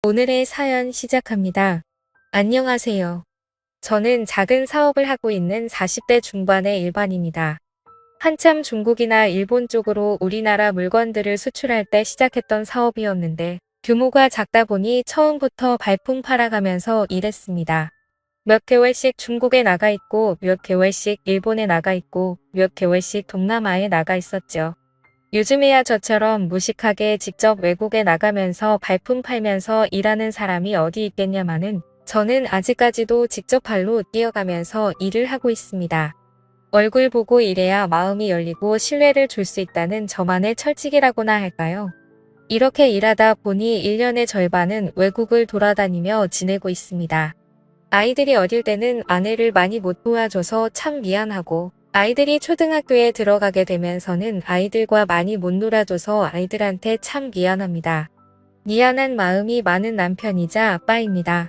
오늘의 사연 시작합니다. 안녕하세요. 저는 작은 사업을 하고 있는 40대 중반의 일반인입니다. 한참 중국이나 일본 쪽으로 우리나라 물건들을 수출할 때 시작했던 사업이었는데 규모가 작다 보니 처음부터 발품 팔아가면서 일했습니다. 몇 개월씩 중국에 나가 있고 몇 개월씩 일본에 나가 있고 몇 개월씩 동남아에 나가 있었죠. 요즘에야 저처럼 무식하게 직접 외국에 나가면서 발품 팔면서 일하는 사람이 어디 있겠냐마는 저는 아직까지도 직접 발로 뛰어가면서 일을 하고 있습니다. 얼굴 보고 일해야 마음이 열리고 신뢰를 줄 수 있다는 저만의 철칙이라고나 할까요? 이렇게 일하다 보니 1년의 절반은 외국을 돌아다니며 지내고 있습니다. 아이들이 어릴 때는 아내를 많이 못 도와줘서 참 미안하고 아이들이 초등학교에 들어가게 되면서는 아이들과 많이 못 놀아줘서 아이들한테 참 미안합니다. 미안한 마음이 많은 남편이자 아빠입니다.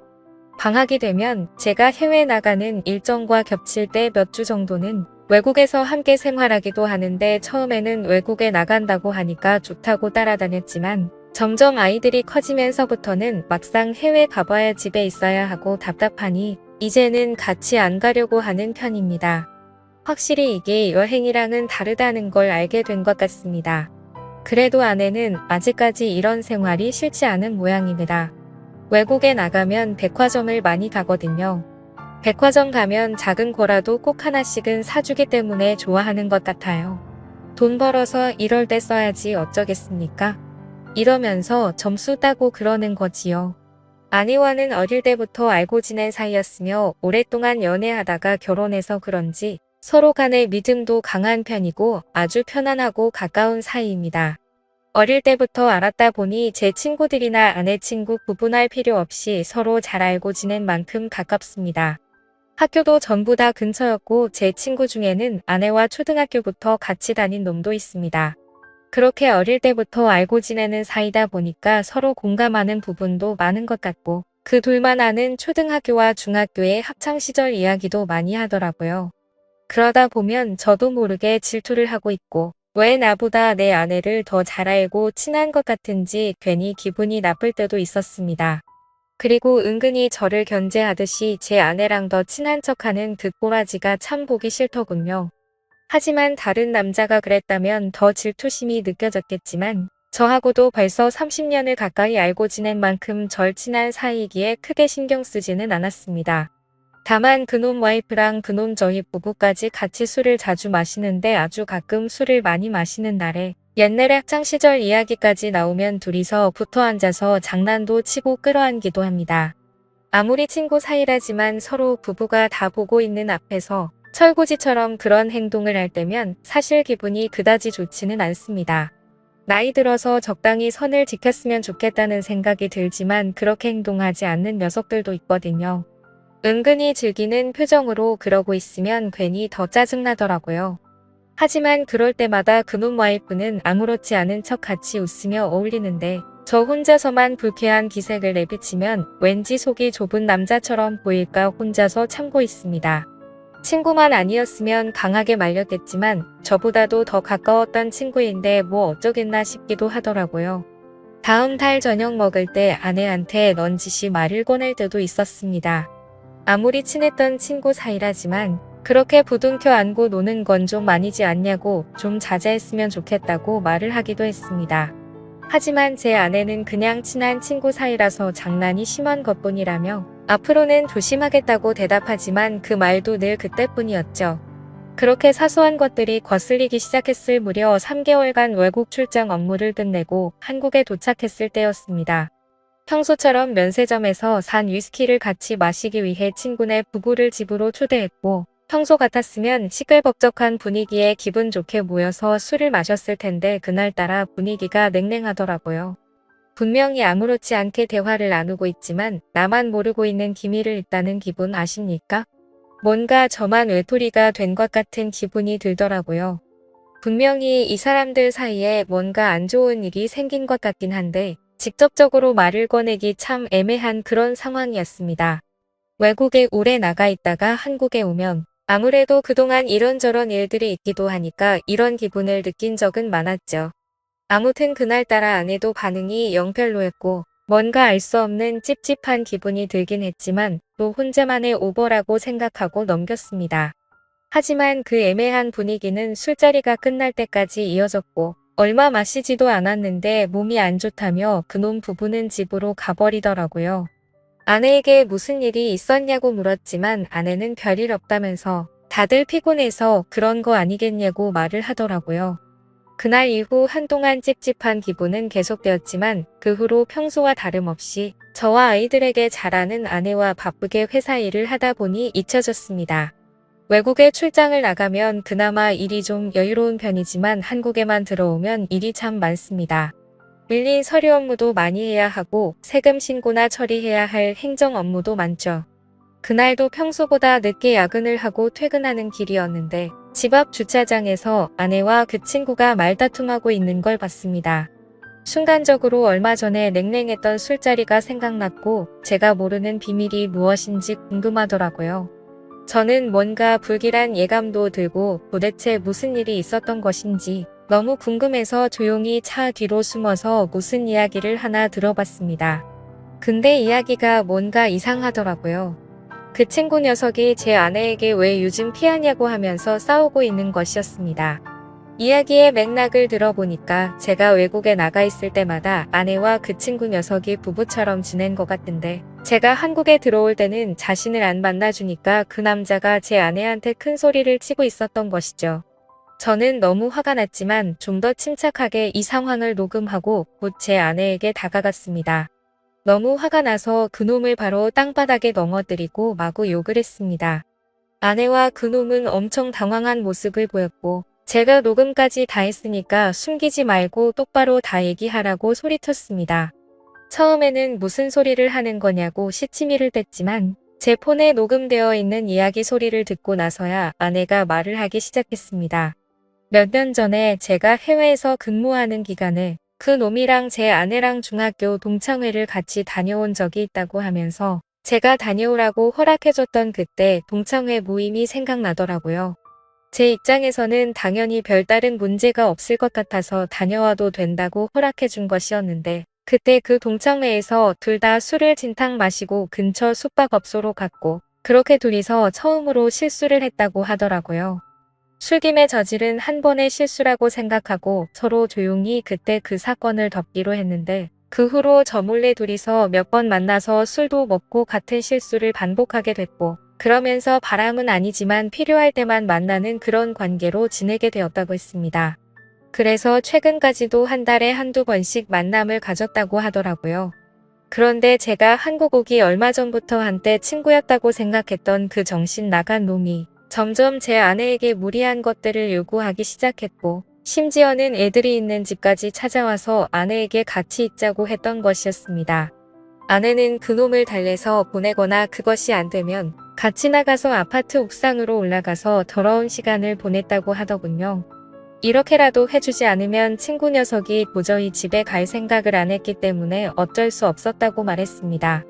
방학이 되면 제가 해외 나가는 일정과 겹칠 때 몇 주 정도는 외국에서 함께 생활하기도 하는데 처음에는 외국에 나간다고 하니까 좋다고 따라다녔지만 점점 아이들이 커지면서부터는 막상 해외 가봐야 집에 있어야 하고 답답하니 이제는 같이 안 가려고 하는 편입니다. 확실히 이게 여행이랑은 다르다는 걸 알게 된 것 같습니다. 그래도 아내는 아직까지 이런 생활이 싫지 않은 모양입니다. 외국에 나가면 백화점을 많이 가거든요. 백화점 가면 작은 거라도 꼭 하나씩은 사주기 때문에 좋아하는 것 같아요. 돈 벌어서 이럴 때 써야지 어쩌겠습니까? 이러면서 점수 따고 그러는 거지요. 아내와는 어릴 때부터 알고 지낸 사이였으며 오랫동안 연애하다가 결혼해서 그런지 서로 간의 믿음도 강한 편이고 아주 편안하고 가까운 사이입니다. 어릴 때부터 알았다 보니 제 친구들이나 아내 친구 구분할 필요 없이 서로 잘 알고 지낸 만큼 가깝습니다. 학교도 전부 다 근처였고 제 친구 중에는 아내와 초등학교부터 같이 다닌 놈도 있습니다. 그렇게 어릴 때부터 알고 지내는 사이다 보니까 서로 공감하는 부분도 많은 것 같고 그 둘만 아는 초등학교와 중학교의 학창시절 이야기도 많이 하더라고요. 그러다 보면 저도 모르게 질투를 하고 있고 왜 나보다 내 아내를 더 잘 알고 친한 것 같은지 괜히 기분이 나쁠 때도 있었습니다. 그리고 은근히 저를 견제하듯이 제 아내랑 더 친한 척하는 그 꼬라지가 참 보기 싫더군요. 하지만 다른 남자가 그랬다면 더 질투심이 느껴졌겠지만 저하고도 벌써 30년을 가까이 알고 지낸 만큼 절친한 사이이기에 크게 신경 쓰지는 않았습니다. 다만 그놈 와이프랑 그놈 저희 부부까지 같이 술을 자주 마시는데 아주 가끔 술을 많이 마시는 날에 옛날의 학창시절 이야기까지 나오면 둘이서 붙어 앉아서 장난도 치고 끌어안기도 합니다. 아무리 친구 사이라지만 서로 부부가 다 보고 있는 앞에서 철구지처럼 그런 행동을 할 때면 사실 기분이 그다지 좋지는 않습니다. 나이 들어서 적당히 선을 지켰으면 좋겠다는 생각이 들지만 그렇게 행동하지 않는 녀석들도 있거든요. 은근히 즐기는 표정으로 그러고 있으면 괜히 더 짜증나더라고요. 하지만 그럴 때마다 그놈 와이프는 아무렇지 않은 척 같이 웃으며 어울리는데 저 혼자서만 불쾌한 기색을 내비치면 왠지 속이 좁은 남자처럼 보일까 혼자서 참고 있습니다. 친구만 아니었으면 강하게 말렸겠지만 저보다도 더 가까웠던 친구인데 뭐 어쩌겠나 싶기도 하더라고요. 다음 달 저녁 먹을 때 아내한테 넌지시 말을 꺼낼 때도 있었습니다. 아무리 친했던 친구 사이라지만 그렇게 부둥켜 안고 노는 건 좀 아니지 않냐고 좀 자제했으면 좋겠다고 말을 하기도 했습니다. 하지만 제 아내는 그냥 친한 친구 사이라서 장난이 심한 것뿐이라며 앞으로는 조심하겠다고 대답하지만 그 말도 늘 그때뿐이었죠. 그렇게 사소한 것들이 거슬리기 시작했을 무려 3개월간 외국 출장 업무를 끝내고 한국에 도착했을 때였습니다. 평소처럼 면세점에서 산 위스키를 같이 마시기 위해 친구네 부부를 집으로 초대했고 평소 같았으면 시끌벅적한 분위기에 기분 좋게 모여서 술을 마셨을 텐데 그날따라 분위기가 냉랭하더라고요. 분명히 아무렇지 않게 대화를 나누고 있지만 나만 모르고 있는 기밀을 있다는 기분 아십니까? 뭔가 저만 외톨이가 된 것 같은 기분이 들더라고요. 분명히 이 사람들 사이에 뭔가 안 좋은 일이 생긴 것 같긴 한데 직접적으로 말을 꺼내기 참 애매한 그런 상황이었습니다. 외국에 오래 나가 있다가 한국에 오면 아무래도 그동안 이런저런 일들이 있기도 하니까 이런 기분을 느낀 적은 많았죠. 아무튼 그날따라 아내도 반응이 영 별로였고 뭔가 알 수 없는 찝찝한 기분이 들긴 했지만 또 혼자만의 오버라고 생각하고 넘겼습니다. 하지만 그 애매한 분위기는 술자리가 끝날 때까지 이어졌고 얼마 마시지도 않았는데 몸이 안 좋다며 그놈 부부는 집으로 가버리더라고요. 아내에게 무슨 일이 있었냐고 물었지만 아내는 별일 없다면서 다들 피곤해서 그런 거 아니겠냐고 말을 하더라고요. 그날 이후 한동안 찝찝한 기분은 계속되었지만 그 후로 평소와 다름없이 저와 아이들에게 잘하는 아내와 바쁘게 회사 일을 하다 보니 잊혀졌습니다. 외국에 출장을 나가면 그나마 일이 좀 여유로운 편이지만 한국에만 들어오면 일이 참 많습니다. 밀린 서류 업무도 많이 해야 하고 세금 신고나 처리해야 할 행정 업무도 많죠. 그날도 평소보다 늦게 야근을 하고 퇴근하는 길이었는데 집 앞 주차장에서 아내와 그 친구가 말다툼하고 있는 걸 봤습니다. 순간적으로 얼마 전에 냉랭했던 술자리가 생각났고 제가 모르는 비밀이 무엇인지 궁금하더라고요. 저는 뭔가 불길한 예감도 들고 도대체 무슨 일이 있었던 것인지 너무 궁금해서 조용히 차 뒤로 숨어서 무슨 이야기를 하나 들어봤습니다. 근데 이야기가 뭔가 이상하더라고요. 그 친구 녀석이 제 아내에게 왜 요즘 피하냐고 하면서 싸우고 있는 것이었습니다. 이야기의 맥락을 들어보니까 제가 외국에 나가 있을 때마다 아내와 그 친구 녀석이 부부처럼 지낸 것 같은데 제가 한국에 들어올 때는 자신을 안 만나주니까 그 남자가 제 아내한테 큰 소리를 치고 있었던 것이죠. 저는 너무 화가 났지만 좀 더 침착하게 이 상황을 녹음하고 곧 제 아내에게 다가갔습니다. 너무 화가 나서 그놈을 바로 땅바닥에 넘어뜨리고 마구 욕을 했습니다. 아내와 그놈은 엄청 당황한 모습을 보였고 제가 녹음까지 다 했으니까 숨기지 말고 똑바로 다 얘기하라고 소리쳤습니다. 처음에는 무슨 소리를 하는 거냐고 시치미를 댔지만 제 폰에 녹음되어 있는 이야기 소리를 듣고 나서야 아내가 말을 하기 시작했습니다. 몇 년 전에 제가 해외에서 근무하는 기간에 그 놈이랑 제 아내랑 중학교 동창회를 같이 다녀온 적이 있다고 하면서 제가 다녀오라고 허락해줬던 그때 동창회 모임이 생각나더라고요. 제 입장에서는 당연히 별다른 문제가 없을 것 같아서 다녀와도 된다고 허락해준 것이었는데 그때 그 동창회에서 둘 다 술을 진탕 마시고 근처 숙박업소로 갔고 그렇게 둘이서 처음으로 실수를 했다고 하더라고요. 술김에 저지른 한 번의 실수라고 생각하고 서로 조용히 그때 그 사건을 덮기로 했는데 그 후로 저 몰래 둘이서 몇 번 만나서 술도 먹고 같은 실수를 반복하게 됐고 그러면서 바람은 아니지만 필요할 때만 만나는 그런 관계로 지내게 되었다고 했습니다. 그래서 최근까지도 한 달에 한두 번씩 만남을 가졌다고 하더라고요. 그런데 제가 한국 오기 얼마 전부터 한때 친구였다고 생각했던 그 정신 나간 놈이 점점 제 아내에게 무리한 것들을 요구하기 시작했고 심지어는 애들이 있는 집까지 찾아와서 아내에게 같이 있자고 했던 것이었습니다. 아내는 그놈을 달래서 보내거나 그것이 안 되면 같이 나가서 아파트 옥상으로 올라가서 더러운 시간을 보냈다고 하더군요. 이렇게라도 해주지 않으면 친구 녀석이 도저히 집에 갈 생각을 안 했기 때문에 어쩔 수 없었다고 말했습니다.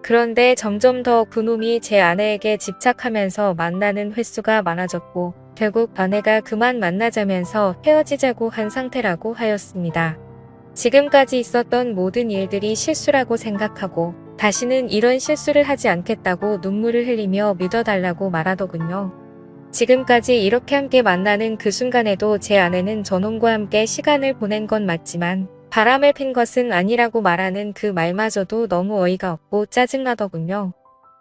그런데 점점 더 그놈이 제 아내에게 집착하면서 만나는 횟수가 많아졌고 결국 아내가 그만 만나자면서 헤어지자고 한 상태라고 하였습니다. 지금까지 있었던 모든 일들이 실수라고 생각하고 다시는 이런 실수를 하지 않겠다고 눈물을 흘리며 믿어달라고 말하더군요. 지금까지 이렇게 함께 만나는 그 순간에도 제 아내는 저놈과 함께 시간을 보낸 건 맞지만 바람을 핀 것은 아니라고 말하는 그 말마저도 너무 어이가 없고 짜증나더군요.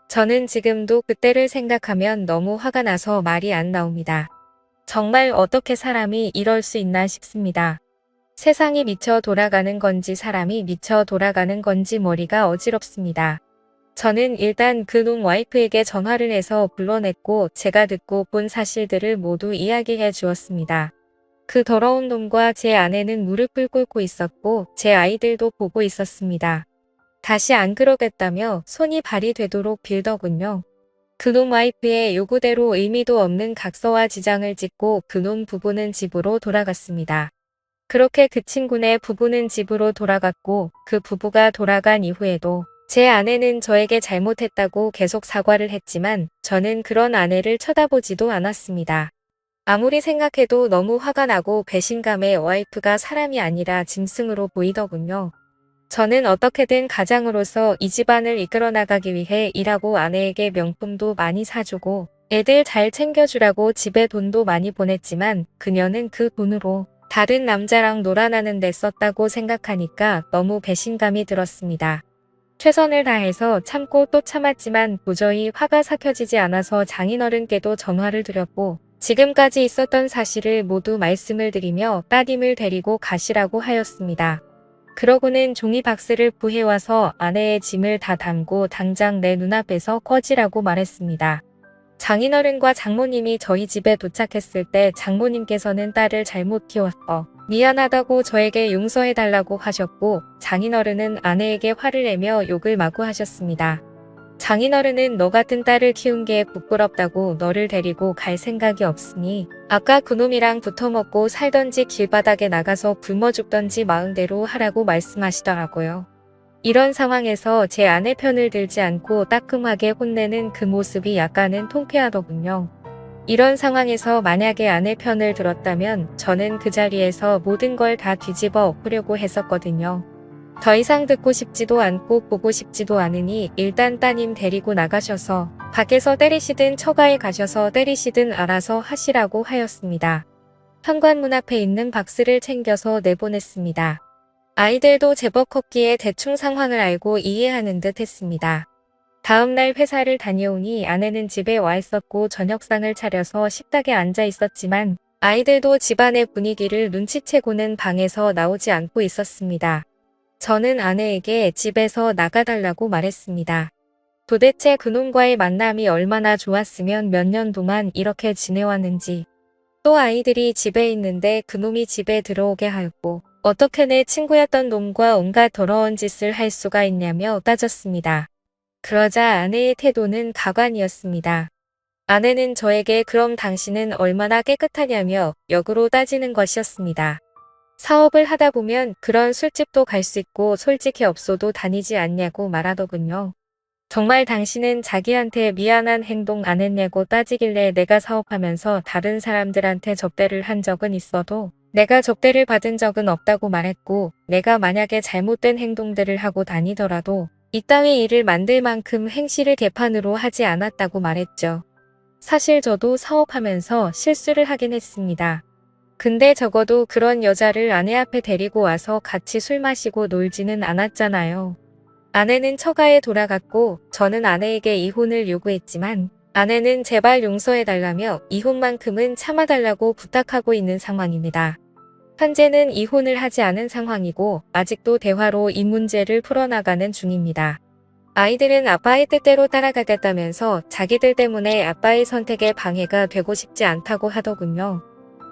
저는 지금도 그때를 생각하면 너무 화가 나서 말이 안 나옵니다. 정말 어떻게 사람이 이럴 수 있나 싶습니다. 세상이 미쳐 돌아가는 건지 사람이 미쳐 돌아가는 건지 머리가 어지럽습니다. 저는 일단 그놈 와이프에게 전화를 해서 불러냈고 제가 듣고 본 사실들을 모두 이야기해 주었습니다. 그 더러운 놈과 제 아내는 무릎을 꿇고 있었고 제 아이들도 보고 있었습니다. 다시 안 그러겠다며 손이 발이 되도록 빌더군요. 그놈 와이프의 요구대로 의미도 없는 각서와 지장을 찍고 그놈 부부는 집으로 돌아갔습니다. 그렇게 그 친구네 부부는 집으로 돌아갔고 그 부부가 돌아간 이후에도 제 아내는 저에게 잘못했다고 계속 사과를 했지만 저는 그런 아내를 쳐다보지도 않았습니다. 아무리 생각해도 너무 화가 나고 배신감에 와이프가 사람이 아니라 짐승으로 보이더군요. 저는 어떻게든 가장으로서 이 집안을 이끌어 나가기 위해 일하고 아내에게 명품도 많이 사주고 애들 잘 챙겨주라고 집에 돈도 많이 보냈지만 그녀는 그 돈으로 다른 남자랑 놀아나는 데 썼다고 생각하니까 너무 배신감이 들었습니다. 최선을 다해서 참고 또 참았지만 도저히 화가 삭혀지지 않아서 장인어른께도 전화를 드렸고 지금까지 있었던 사실을 모두 말씀을 드리며 따님을 데리고 가시라고 하였습니다. 그러고는 종이박스를 구해와서 아내의 짐을 다 담고 당장 내 눈앞에서 꺼지라고 말했습니다. 장인어른과 장모님이 저희 집에 도착했을 때 장모님께서는 딸을 잘못 키웠어 미안하다고 저에게 용서해달라고 하셨고 장인어른은 아내에게 화를 내며 욕을 마구 하셨습니다. 장인어른은 너 같은 딸을 키운 게 부끄럽다고 너를 데리고 갈 생각이 없으니 아까 그놈이랑 붙어먹고 살던지 길바닥에 나가서 굶어 죽던지 마음대로 하라고 말씀하시더라고요. 이런 상황에서 제 아내 편을 들지 않고 따끔하게 혼내는 그 모습이 약간은 통쾌하더군요. 이런 상황에서 만약에 아내 편을 들었다면 저는 그 자리에서 모든 걸 다 뒤집어 엎으려고 했었거든요. 더 이상 듣고 싶지도 않고 보고 싶지도 않으니 일단 따님 데리고 나가셔서 밖에서 때리시든 처가에 가셔서 때리시든 알아서 하시라고 하였습니다. 현관문 앞에 있는 박스를 챙겨서 내보냈습니다. 아이들도 제법 컸기에 대충 상황을 알고 이해하는 듯 했습니다. 다음날 회사를 다녀오니 아내는 집에 와 있었고 저녁상을 차려서 식탁에 앉아 있었지만 아이들도 집안의 분위기를 눈치채고는 방에서 나오지 않고 있었습니다. 저는 아내에게 집에서 나가달라고 말했습니다. 도대체 그놈과의 만남이 얼마나 좋았으면 몇 년 동안 이렇게 지내왔는지. 또 아이들이 집에 있는데 그놈이 집에 들어오게 하였고 어떻게 내 친구였던 놈과 온갖 더러운 짓을 할 수가 있냐며 따졌습니다. 그러자 아내의 태도는 가관이었습니다. 아내는 저에게 그럼 당신은 얼마나 깨끗하냐며 역으로 따지는 것이었습니다. 사업을 하다 보면 그런 술집도 갈 수 있고 솔직히 업소도 다니지 않냐고 말하더군요. 정말 당신은 자기한테 미안한 행동 안 했냐고 따지길래 내가 사업하면서 다른 사람들한테 접대를 한 적은 있어도 내가 접대를 받은 적은 없다고 말했고 내가 만약에 잘못된 행동들을 하고 다니더라도 이따위 일을 만들 만큼 행실을 개판으로 하지 않았다고 말했죠. 사실 저도 사업하면서 실수를 하긴 했습니다. 근데 적어도 그런 여자를 아내 앞에 데리고 와서 같이 술 마시고 놀지는 않았잖아요. 아내는 처가에 돌아갔고 저는 아내에게 이혼을 요구했지만 아내는 제발 용서해달라며 이혼만큼은 참아달라고 부탁하고 있는 상황입니다. 현재는 이혼을 하지 않은 상황이고 아직도 대화로 이 문제를 풀어나가는 중입니다. 아이들은 아빠의 뜻대로 따라가겠다면서 자기들 때문에 아빠의 선택에 방해가 되고 싶지 않다고 하더군요.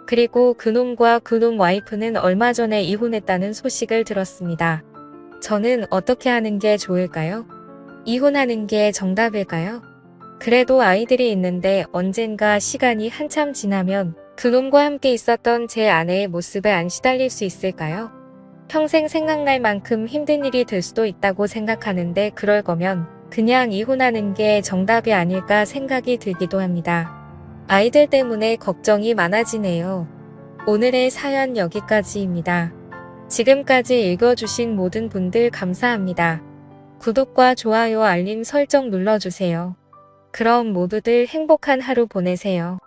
그리고 그놈과 그놈 와이프는 얼마 전에 이혼했다는 소식을 들었습니다. 저는 어떻게 하는 게 좋을까요? 이혼하는 게 정답일까요? 그래도 아이들이 있는데 언젠가 시간이 한참 지나면 그놈과 함께 있었던 제 아내의 모습에 안 시달릴 수 있을까요? 평생 생각날 만큼 힘든 일이 될 수도 있다고 생각하는데 그럴 거면 그냥 이혼하는 게 정답이 아닐까 생각이 들기도 합니다. 아이들 때문에 걱정이 많아지네요. 오늘의 사연 여기까지입니다. 지금까지 읽어주신 모든 분들 감사합니다. 구독과 좋아요 알림 설정 눌러주세요. 그럼 모두들 행복한 하루 보내세요.